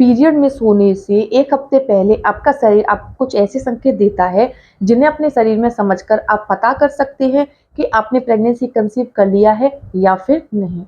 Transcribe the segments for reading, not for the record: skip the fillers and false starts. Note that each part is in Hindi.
पीरियड मिस होने से 1 हफ्ते पहले आपका शरीर आपको कुछ ऐसे संकेत देता है, जिन्हें अपने शरीर में समझकर आप पता कर सकते हैं कि आपने प्रेगनेंसी कंसीव कर लिया है या फिर नहीं।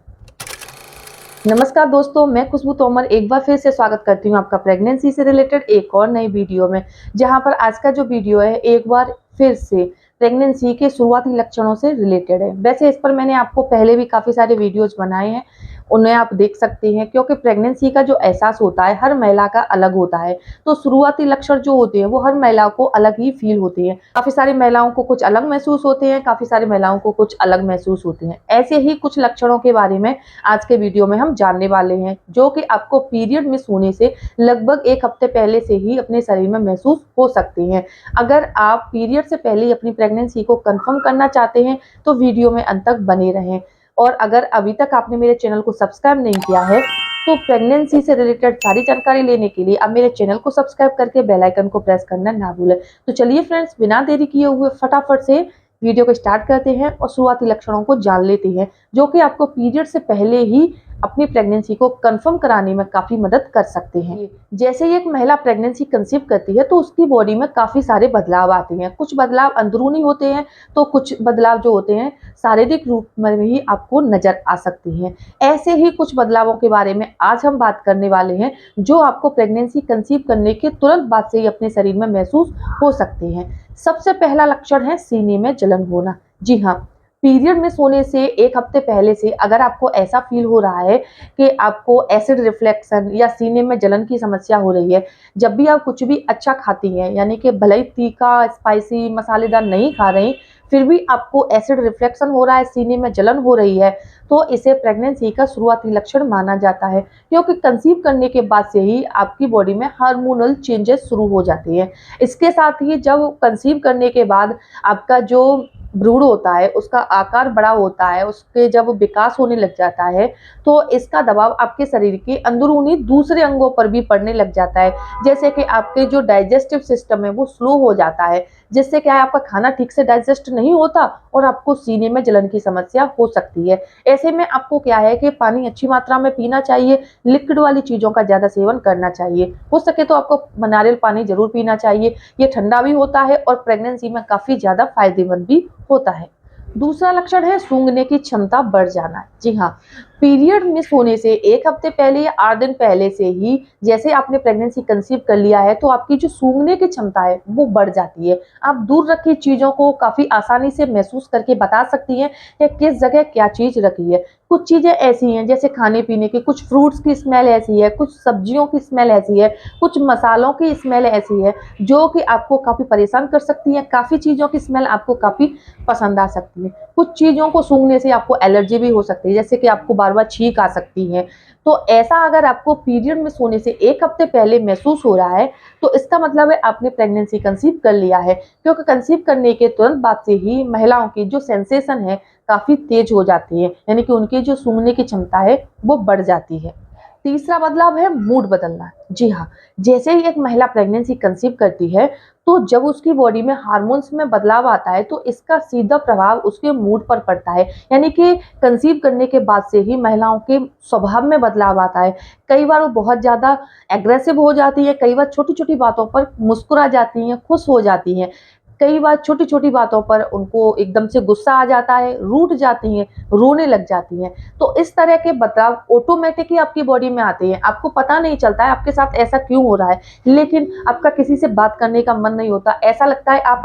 नमस्कार दोस्तों, मैं खुशबू तोमर एक बार फिर से स्वागत करती हूँ आपका प्रेगनेंसी से रिलेटेड एक और नई वीडियो में, जहाँ पर आज का जो वीडियो है एक बार फिर से प्रेगनेंसी के शुरुआती लक्षणों से रिलेटेड है। वैसे इस पर मैंने आपको पहले भी काफ़ी सारे वीडियोज़ बनाए हैं, उन्हें आप देख सकते हैं, क्योंकि प्रेगनेंसी का जो एहसास होता है हर महिला का अलग होता है। तो शुरुआती लक्षण जो होते हैं वो हर महिला को अलग ही फील होते हैं। काफ़ी सारी महिलाओं को कुछ अलग महसूस होते हैं, काफ़ी सारी महिलाओं को कुछ अलग महसूस होते हैं। ऐसे ही कुछ लक्षणों के बारे में आज के वीडियो में हम जानने वाले हैं, जो कि आपको पीरियड मिस होने से लगभग 1 हफ्ते पहले से ही अपने शरीर में महसूस हो सकते हैं। अगर आप पीरियड से पहले ही अपनी प्रेगनेंसी को कंफर्म करना चाहते हैं तो वीडियो में अंत तक बने रहें। और अगर अभी तक आपने मेरे चैनल को सब्सक्राइब नहीं किया है तो प्रेगनेंसी से रिलेटेड सारी जानकारी लेने के लिए आप मेरे चैनल को सब्सक्राइब करके बेल आइकन को प्रेस करना ना भूलें। तो चलिए फ्रेंड्स, बिना देरी किए हुए फटाफट से वीडियो को स्टार्ट करते हैं और शुरुआती लक्षणों को जान लेते हैं, जो कि आपको पीरियड से पहले ही अपनी प्रेगनेंसी को कंफर्म कराने में काफ़ी मदद कर सकते हैं। जैसे ही एक महिला प्रेगनेंसी कंसीव करती है तो उसकी बॉडी में काफ़ी सारे बदलाव आते हैं। कुछ बदलाव अंदरूनी होते हैं तो कुछ बदलाव जो होते हैं शारीरिक रूप में भी आपको नज़र आ सकते हैं। ऐसे ही कुछ बदलावों के बारे में आज हम बात करने वाले हैं, जो आपको प्रेगनेंसी कंसीव करने के तुरंत बाद से ही अपने शरीर में महसूस हो सकते हैं। सबसे पहला लक्षण है सीने में जलन होना। जी हाँ, पीरियड मिस होने से 1 हफ्ते पहले से अगर आपको ऐसा फील हो रहा है कि आपको एसिड रिफ्लेक्शन या सीने में जलन की समस्या हो रही है, जब भी आप कुछ भी अच्छा खाती हैं, यानी कि भले ही तीखा, स्पाइसी, मसालेदार नहीं खा रही, फिर भी आपको एसिड रिफ्लेक्शन हो रहा है, सीने में जलन हो रही है, तो इसे प्रेगनेंसी का शुरुआती लक्षण माना जाता है। क्योंकि कंसीव करने के बाद से ही आपकी बॉडी में हार्मोनल चेंजेस शुरू हो जाते हैं। इसके साथ ही जब कंसीव करने के बाद आपका जो भ्रूण होता है उसका आकार बड़ा होता है, उसके जब विकास होने लग जाता है तो इसका दबाव आपके शरीर के अंदरूनी दूसरे अंगों पर भी पड़ने लग जाता है। जैसे कि आपके जो डाइजेस्टिव सिस्टम है वो स्लो हो जाता है, जिससे क्या है आपका खाना ठीक से डाइजेस्ट नहीं होता और आपको सीने में जलन की समस्या हो सकती है। ऐसे में आपको क्या है कि पानी अच्छी मात्रा में पीना चाहिए, लिक्विड वाली चीज़ों का ज़्यादा सेवन करना चाहिए। हो सके तो आपको नारियल पानी ज़रूर पीना चाहिए, ये ठंडा भी होता है और प्रेगनेंसी में काफ़ी ज़्यादा फायदेमंद भी होता है। दूसरा लक्षण है सूंघने की क्षमता बढ़ जाना। जी हाँ, पीरियड मिस होने से 1 हफ्ते पहले या 8 दिन पहले से ही जैसे आपने प्रेगनेंसी कंसीव कर लिया है तो आपकी जो सूंघने की क्षमता है वो बढ़ जाती है। आप दूर रखी चीज़ों को काफ़ी आसानी से महसूस करके बता सकती हैं कि किस जगह क्या चीज़ रखी है। कुछ चीज़ें ऐसी हैं जैसे खाने-पीने की, कुछ फ्रूट्स की स्मेल ऐसी है, कुछ सब्जियों की स्मेल ऐसी है, कुछ मसालों की स्मेल ऐसी है, जो कि आपको काफ़ी परेशान कर सकती है। काफ़ी चीज़ों की स्मेल आपको काफ़ी पसंद आ सकती है। कुछ चीज़ों को सूंघने से आपको एलर्जी भी हो सकती है, जैसे कि आपको बार-बार छींक आ सकती है। तो ऐसा अगर आपको पीरियड मिस होने से 1 हफ्ते पहले महसूस हो रहा है, तो इसका मतलब है आपने प्रेगनेंसी कंसीव कर लिया है। क्योंकि कंसीव करने के तुरंत बाद से ही महिलाओं की जो सेंसेशन है काफ़ी तेज़ हो जाती है, यानी कि उनकी जो सूंघने की क्षमता है वो बढ़ जाती है। तीसरा बदलाव है मूड बदलना। जी हाँ, जैसे ही एक महिला प्रेगनेंसी कंसीव करती है, तो जब उसकी बॉडी में हार्मोन्स में बदलाव आता है, तो इसका सीधा प्रभाव उसके मूड पर पड़ता है। यानी कि कंसीव करने के बाद से ही महिलाओं के स्वभाव में बदलाव आता है। कई बार वो बहुत ज़्यादा एग्रेसिव हो जाती है, कई बार छोटी-छोटी बातों पर मुस्कुरा जाती हैं, खुश हो जाती हैं। कई बार छोटी-छोटी बातों पर उनको एकदम से गुस्सा आ जाता है, रूठ जाती हैं, रोने लग जाती हैं। तो इस तरह के बदलाव ऑटोमेटिकली आपकी बॉडी में आते हैं। आपको पता नहीं चलता है आपके साथ ऐसा क्यों हो रहा है, लेकिन आपका किसी से बात करने का मन नहीं होता। ऐसा लगता है आप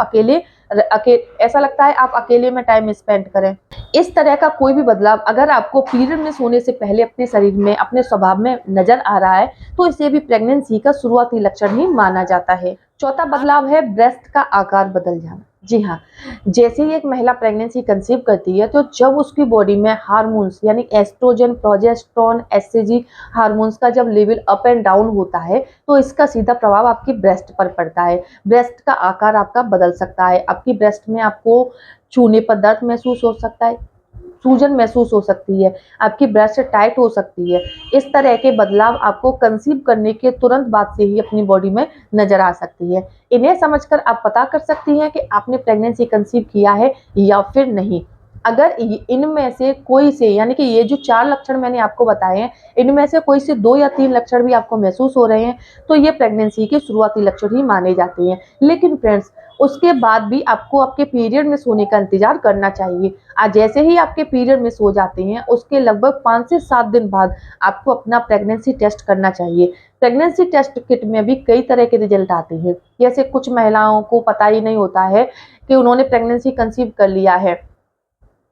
अकेले में टाइम स्पेंड करें। इस तरह का कोई भी बदलाव अगर आपको पीरियड मिस होने से पहले अपने शरीर में, अपने स्वभाव में नज़र आ रहा है, तो इसे भी प्रेगनेंसी का शुरुआती लक्षण ही माना जाता है। चौथा बदलाव है ब्रेस्ट का आकार बदल जाना। जी हाँ, जैसे ही एक महिला प्रेगनेंसी कंसीव करती है, तो जब उसकी बॉडी में हार्मोन्स यानी एस्ट्रोजन, प्रोजेस्टेरोन, एचसीजी हार्मोन्स का जब लेवल अप एंड डाउन होता है, तो इसका सीधा प्रभाव आपकी ब्रेस्ट पर पड़ता है। ब्रेस्ट का आकार आपका बदल सकता है। आपकी ब्रेस्ट में आपको छूने पर दर्द महसूस हो सकता है, सूजन महसूस हो सकती है, आपकी ब्रेस्ट टाइट हो सकती है। इस तरह के बदलाव आपको कंसीव करने के तुरंत बाद से ही अपनी बॉडी में नज़र आ सकती है। इन्हें समझकर आप पता कर सकती हैं कि आपने प्रेगनेंसी कंसीव किया है या फिर नहीं। अगर इनमें से कोई से, यानी कि ये जो 4 लक्षण मैंने आपको बताए हैं, इनमें से कोई से 2 या 3 लक्षण भी आपको महसूस हो रहे हैं, तो ये प्रेगनेंसी के शुरुआती लक्षण ही माने जाते हैं। लेकिन फ्रेंड्स, उसके बाद भी आपको आपके पीरियड मिस होने का इंतजार करना चाहिए। जैसे ही आपके पीरियड मिस हो जाते हैं, उसके लगभग 5 से 7 दिन बाद आपको अपना प्रेगनेंसी टेस्ट करना चाहिए। प्रेगनेंसी टेस्ट किट में भी कई तरह के रिजल्ट आते हैं। जैसे कुछ महिलाओं को पता ही नहीं होता है कि उन्होंने प्रेगनेंसी कंसीव कर लिया है।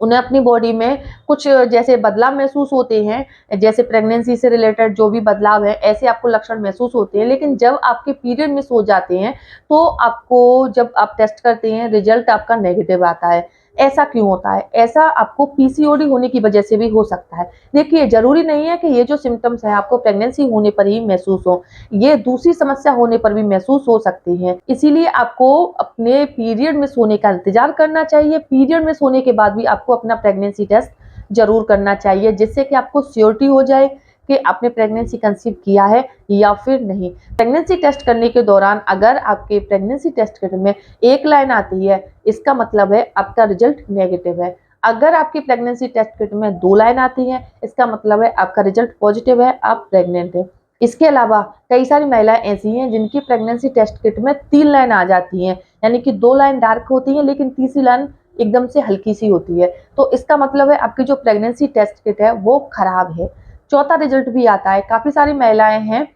उन्हें अपनी बॉडी में कुछ जैसे बदलाव महसूस होते हैं, जैसे प्रेगनेंसी से रिलेटेड जो भी बदलाव है, ऐसे आपको लक्षण महसूस होते हैं। लेकिन जब आपके पीरियड मिस हो जाते हैं, तो आपको जब आप टेस्ट करते हैं, रिजल्ट आपका नेगेटिव आता है। ऐसा क्यों होता है? ऐसा आपको पीसीओडी होने की वजह से भी हो सकता है। देखिए, ज़रूरी नहीं है कि ये जो सिम्पटम्स हैं आपको प्रेगनेंसी होने पर ही महसूस हो, ये दूसरी समस्या होने पर भी महसूस हो सकती हैं। इसीलिए आपको अपने पीरियड मिस होने का इंतज़ार करना चाहिए। पीरियड मिस होने के बाद भी आपको अपना प्रेगनेंसी टेस्ट ज़रूर करना चाहिए, जिससे कि आपको श्योरिटी हो जाए कि आपने प्रेगनेंसी कंसीव किया है या फिर नहीं। प्रेगनेंसी टेस्ट करने के दौरान अगर आपके प्रेगनेंसी टेस्ट किट में 1 लाइन आती है, इसका मतलब है आपका रिजल्ट नेगेटिव है। अगर आपकी प्रेगनेंसी टेस्ट किट में 2 लाइन आती हैं, इसका मतलब है आपका रिजल्ट पॉजिटिव है, आप प्रेग्नेंट हैं। इसके अलावा कई सारी महिलाएं ऐसी हैं जिनकी प्रेगनेंसी टेस्ट किट में 3 लाइन आ जाती हैं, यानी कि 2 लाइन डार्क होती हैं, लेकिन तीसरी लाइन एकदम से हल्की सी होती है। तो इसका मतलब है आपकी जो प्रेगनेंसी टेस्ट किट है वो खराब है। चौथा रिजल्ट भी आता है। काफ़ी सारी महिलाएं हैं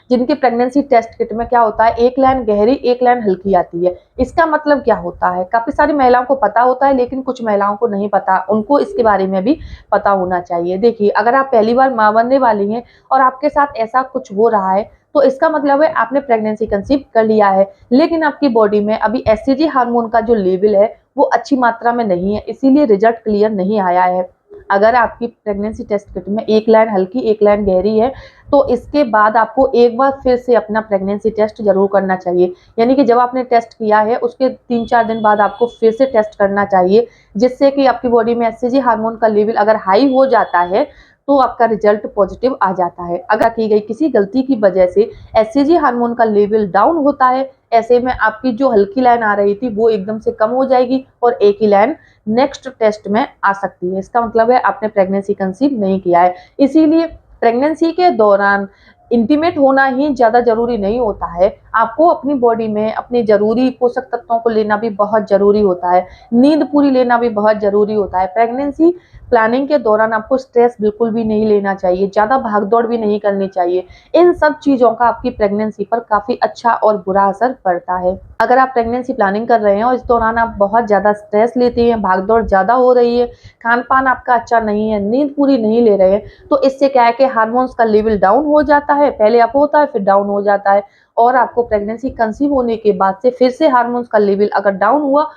जिनके प्रेगनेंसी टेस्ट किट में क्या होता है, 1 लाइन गहरी, 1 लाइन हल्की आती है। इसका मतलब क्या होता है? काफ़ी सारी महिलाओं को पता होता है, लेकिन कुछ महिलाओं को नहीं पता। उनको इसके बारे में भी पता होना चाहिए। देखिए, अगर आप पहली बार माँ बनने वाली हैं और आपके साथ ऐसा कुछ हो रहा है, तो इसका मतलब है आपने प्रेगनेंसी कंसीव कर लिया है, लेकिन आपकी बॉडी में अभी एससीजी हार्मोन का जो लेवल है वो अच्छी मात्रा में नहीं है, इसीलिए रिजल्ट क्लियर नहीं आया है। अगर आपकी प्रेगनेंसी टेस्ट किट में 1 लाइन हल्की, 1 लाइन गहरी है, तो इसके बाद आपको एक बार फिर से अपना प्रेगनेंसी टेस्ट ज़रूर करना चाहिए। यानी कि जब आपने टेस्ट किया है, उसके 3-4 दिन बाद आपको फिर से टेस्ट करना चाहिए, जिससे कि आपकी बॉडी में एचसीजी हार्मोन का लेवल अगर हाई हो जाता है, तो आपका रिजल्ट पॉजिटिव आ जाता है। अगर की गई किसी गलती की वजह से एचसीजी हार्मोन का लेवल डाउन होता है, ऐसे में आपकी जो हल्की लाइन आ रही थी वो एकदम से कम हो जाएगी और एक ही लाइन नेक्स्ट टेस्ट में आ सकती है। इसका मतलब है आपने प्रेगनेंसी कंसीव नहीं किया है। इसीलिए प्रेगनेंसी के दौरान इंटीमेट होना ही ज़्यादा ज़रूरी नहीं होता है। आपको अपनी बॉडी में अपने ज़रूरी पोषक तत्वों को लेना भी बहुत ज़रूरी होता है। नींद पूरी लेना भी बहुत ज़रूरी होता है। प्रेगनेंसी प्लानिंग के दौरान आपको स्ट्रेस बिल्कुल भी नहीं लेना चाहिए, ज़्यादा भाग-दौड़ भी नहीं करनी चाहिए। इन सब चीज़ों का आपकी प्रेगनेंसी पर काफ़ी अच्छा और बुरा असर पड़ता है। अगर आप प्रेगनेंसी प्लानिंग कर रहे हैं और इस दौरान आप बहुत ज़्यादा स्ट्रेस लेते हैं, भाग-दौड़ ज़्यादा हो रही है, खान-पान आपका अच्छा नहीं है, नींद पूरी नहीं ले रहे हैं, तो इससे क्या है कि हार्मोन्स का लेवल डाउन हो जाता है। पहले अप होता है, फिर डाउन हो जाता है और आपको प्रेगनेंसी कंसीव होने के बाद से फिर से हार्मोन्स का लेवल अगर डाउन हुआ,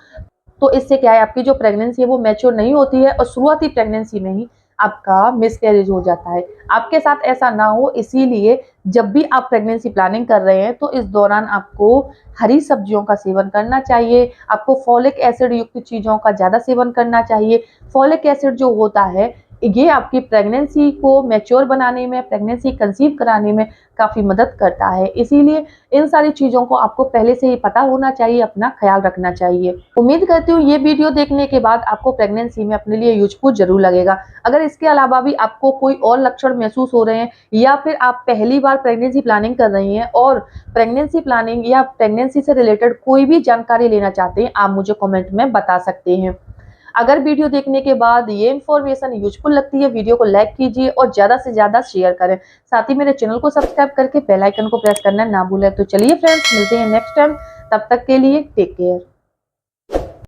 तो इससे क्या है आपकी जो प्रेगनेंसी है वो मैच्योर नहीं होती है और शुरुआती प्रेगनेंसी में ही आपका मिसकैरेज हो जाता है। आपके साथ ऐसा ना हो, इसीलिए जब भी आप प्रेगनेंसी प्लानिंग कर रहे हैं, तो इस दौरान आपको हरी सब्जियों का सेवन करना चाहिए। आपको फोलिक एसिड युक्त चीज़ों का ज़्यादा सेवन करना चाहिए। फोलिक एसिड जो होता है, ये आपकी प्रेगनेंसी को मैच्योर बनाने में, प्रेगनेंसी कंसीव कराने में काफ़ी मदद करता है। इसीलिए इन सारी चीज़ों को आपको पहले से ही पता होना चाहिए, अपना ख्याल रखना चाहिए। उम्मीद करती हूँ ये वीडियो देखने के बाद आपको प्रेगनेंसी में अपने लिए यूज़फुल ज़रूर लगेगा। अगर इसके अलावा भी आपको कोई और लक्षण महसूस हो रहे हैं या फिर आप पहली बार प्रेगनेंसी प्लानिंग कर रही हैं और प्रेगनेंसी प्लानिंग या प्रेगनेंसी से रिलेटेड कोई भी जानकारी लेना चाहते हैं, आप मुझे कमेंट में बता सकते हैं। अगर वीडियो देखने के बाद ये इन्फॉर्मेशन यूज़फुल लगती है, वीडियो को लाइक कीजिए और ज़्यादा से ज़्यादा शेयर करें। साथ ही मेरे चैनल को सब्सक्राइब करके बेल आइकन को प्रेस करना ना भूलें। तो चलिए फ्रेंड्स, मिलते हैं नेक्स्ट टाइम। तब तक के लिए टेक केयर।